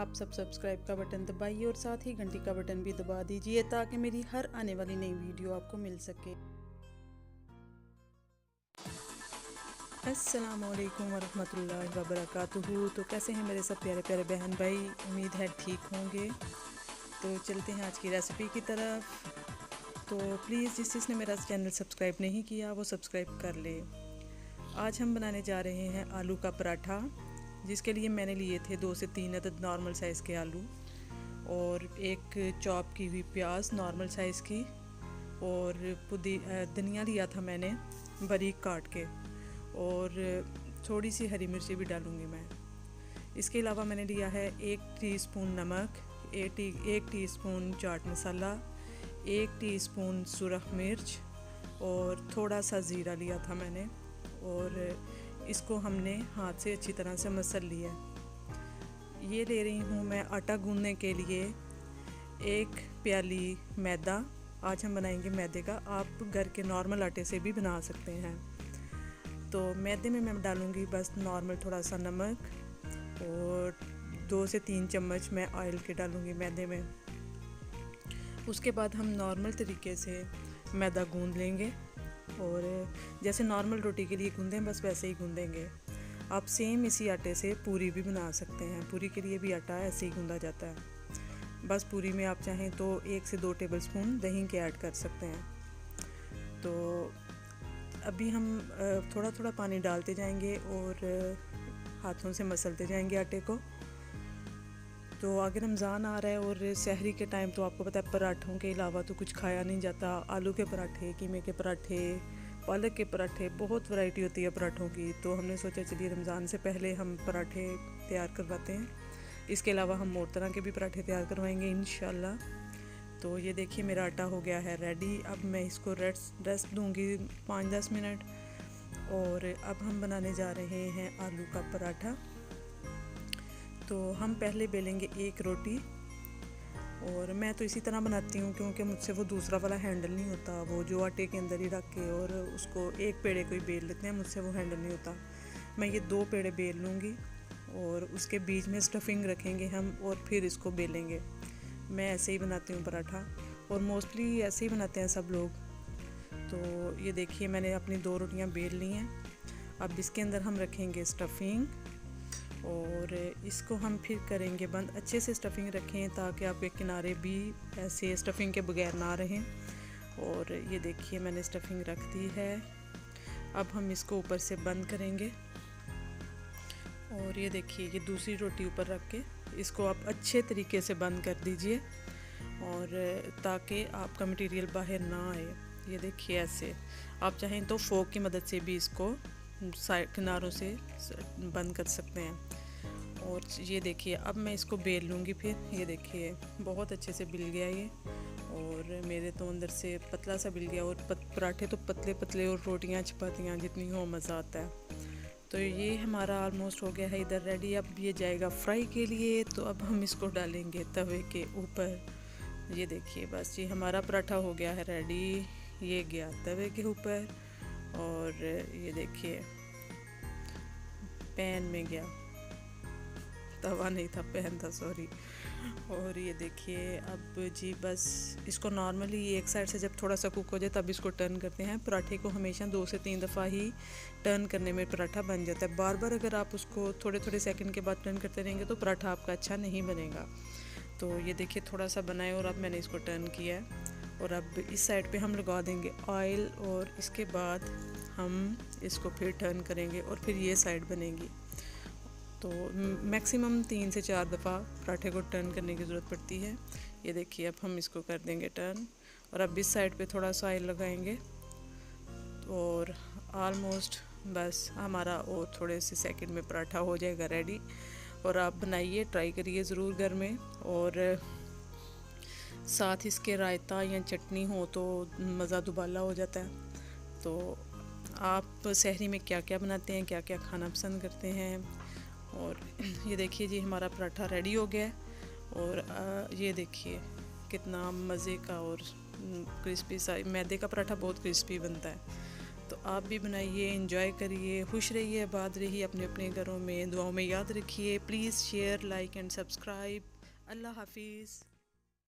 आप सब सब्सक्राइब का बटन दबाइए और साथ ही घंटी का बटन भी दबा दीजिए ताकि मेरी हर आने वाली नई वीडियो आपको मिल सके। अस्सलामुअलैकुम वरहमतुल्लाहि वबरकातुहू। तो कैसे हैं मेरे सब प्यारे प्यारे बहन भाई, उम्मीद है ठीक होंगे। तो चलते हैं आज की रेसिपी की तरफ। तो प्लीज़ जिसने मेरा चैनल सब्सक्राइब नहीं किया वो सब्सक्राइब कर ले। आज हम बनाने जा रहे हैं आलू का पराठा, जिसके लिए मैंने लिए थे 2 से 3 अदद नॉर्मल साइज़ के आलू और एक चॉप की हुई प्याज नॉर्मल साइज़ की, और धनिया लिया था मैंने बारीक काट के, और थोड़ी सी हरी मिर्ची भी डालूँगी मैं। इसके अलावा मैंने लिया है 1 टीस्पून नमक, 1 टीस्पून चाट मसाला, 1 टीस्पून सुरख मिर्च और थोड़ा सा ज़ीरा लिया था मैंने, और इसको हमने हाथ से अच्छी तरह से मसल लिया। ये ले रही हूँ मैं आटा गूंदने के लिए 1 प्याली मैदा। आज हम बनाएंगे मैदे का, आप घर के नॉर्मल आटे से भी बना सकते हैं। तो मैदे में मैं डालूँगी बस नॉर्मल थोड़ा सा नमक, और 2 से 3 चम्मच मैं ऑयल के डालूँगी मैदे में। उसके बाद हम नॉर्मल तरीके से मैदा गूंद लेंगे, और जैसे नॉर्मल रोटी के लिए गूंदें बस वैसे ही गूंदेंगे। आप सेम इसी आटे से पूरी भी बना सकते हैं। पूरी के लिए भी आटा ऐसे ही गूंदा जाता है। बस पूरी में आप चाहें तो 1 से 2 टेबलस्पून दही के ऐड कर सकते हैं। तो अभी हम थोड़ा थोड़ा पानी डालते जाएंगे और हाथों से मसलते जाएंगे आटे को। तो आगे रमज़ान आ रहा है और सहरी के टाइम तो आपको पता है पराठों के अलावा तो कुछ खाया नहीं जाता। आलू के पराठे, कीमे के पराठे, पालक के पराठे, बहुत वैरायटी होती है पराठों की। तो हमने सोचा चलिए रमज़ान से पहले हम पराठे तैयार करवाते हैं। इसके अलावा हम और तरह के भी पराठे तैयार करवाएंगे इंशाल्लाह। तो ये देखिए मेरा आटा हो गया है रेडी। अब मैं इसको रेस्ट दूँगी 5-10 मिनट, और अब हम बनाने जा रहे हैं आलू का पराठा। तो हम पहले बेलेंगे 1 रोटी, और मैं तो इसी तरह बनाती हूँ क्योंकि मुझसे वो दूसरा वाला हैंडल नहीं होता, वो जो आटे के अंदर ही रख के और उसको एक पेड़े को ही बेल लेते हैं, मुझसे वो हैंडल नहीं होता। मैं ये 2 पेड़े बेल लूँगी और उसके बीच में स्टफिंग रखेंगे हम, और फिर इसको बेलेंगे। मैं ऐसे ही बनाती हूँ पराठा, और मोस्टली ऐसे ही बनाते हैं सब लोग। तो ये देखिए मैंने अपनी 2 रोटियाँ बेल ली हैं। अब इसके अंदर हम रखेंगे स्टफिंग, और इसको हम फिर करेंगे बंद। अच्छे से स्टफिंग रखें ताकि आपके किनारे भी ऐसे स्टफिंग के बगैर ना रहें। और ये देखिए मैंने स्टफिंग रख दी है। अब हम इसको ऊपर से बंद करेंगे, और ये देखिए ये दूसरी रोटी ऊपर रख के इसको आप अच्छे तरीके से बंद कर दीजिए, और ताकि आपका मटेरियल बाहर ना आए। ये देखिए ऐसे आप चाहें तो फोक की मदद से भी इसको साइड किनारों से बंद कर सकते हैं। और ये देखिए अब मैं इसको बेल लूँगी फिर। ये देखिए बहुत अच्छे से बिल गया ये, और मेरे तो अंदर से पतला सा बिल गया। और पराठे तो पतले पतले, और रोटियां चपातियाँ जितनी हो मज़ा आता है। तो ये हमारा ऑलमोस्ट हो गया है इधर रेडी। अब ये जाएगा फ्राई के लिए। तो अब हम इसको डालेंगे तवे के ऊपर। ये देखिए बस ये हमारा पराठा हो गया है रेडी। ये गया तवे के ऊपर, और ये देखिए पैन में गया, तवा नहीं था पैन था, सॉरी। और ये देखिए अब जी बस इसको नॉर्मली एक साइड से जब थोड़ा सा कुक हो जाए तब इसको टर्न करते हैं। पराठे को हमेशा 2 से 3 दफ़ा ही टर्न करने में पराठा बन जाता है। बार बार अगर आप उसको थोड़े थोड़े सेकंड के बाद टर्न करते रहेंगे तो पराठा आपका अच्छा नहीं बनेगा। तो ये देखिए थोड़ा सा बनाए, और अब मैंने इसको टर्न किया है। और अब इस साइड पे हम लगा देंगे ऑयल, और इसके बाद हम इसको फिर टर्न करेंगे, और फिर ये साइड बनेगी। तो मैक्सिमम 3 से 4 दफ़ा पराठे को टर्न करने की ज़रूरत पड़ती है। ये देखिए अब हम इसको कर देंगे टर्न, और अब इस साइड पे थोड़ा सा ऑयल लगाएंगे, और आलमोस्ट बस हमारा और थोड़े से सेकंड में पराठा हो जाएगा रेडी। और आप बनाइए, ट्राई करिए ज़रूर घर में। और साथ इसके रायता या चटनी हो तो मज़ा दुबाला हो जाता है। तो आप सहरी में क्या क्या बनाते हैं, क्या क्या खाना पसंद करते हैं। और ये देखिए जी हमारा पराठा रेडी हो गया है, और ये देखिए कितना मज़े का और क्रिस्पी सा। मैदे का पराठा बहुत क्रिस्पी बनता है। तो आप भी बनाइए, एंजॉय करिए, खुश रहिए, आबाद रहिए, अपने अपने घरों में दुआओं में याद रखिए। Please share, like and subscribe. अल्लाह हाफिज़।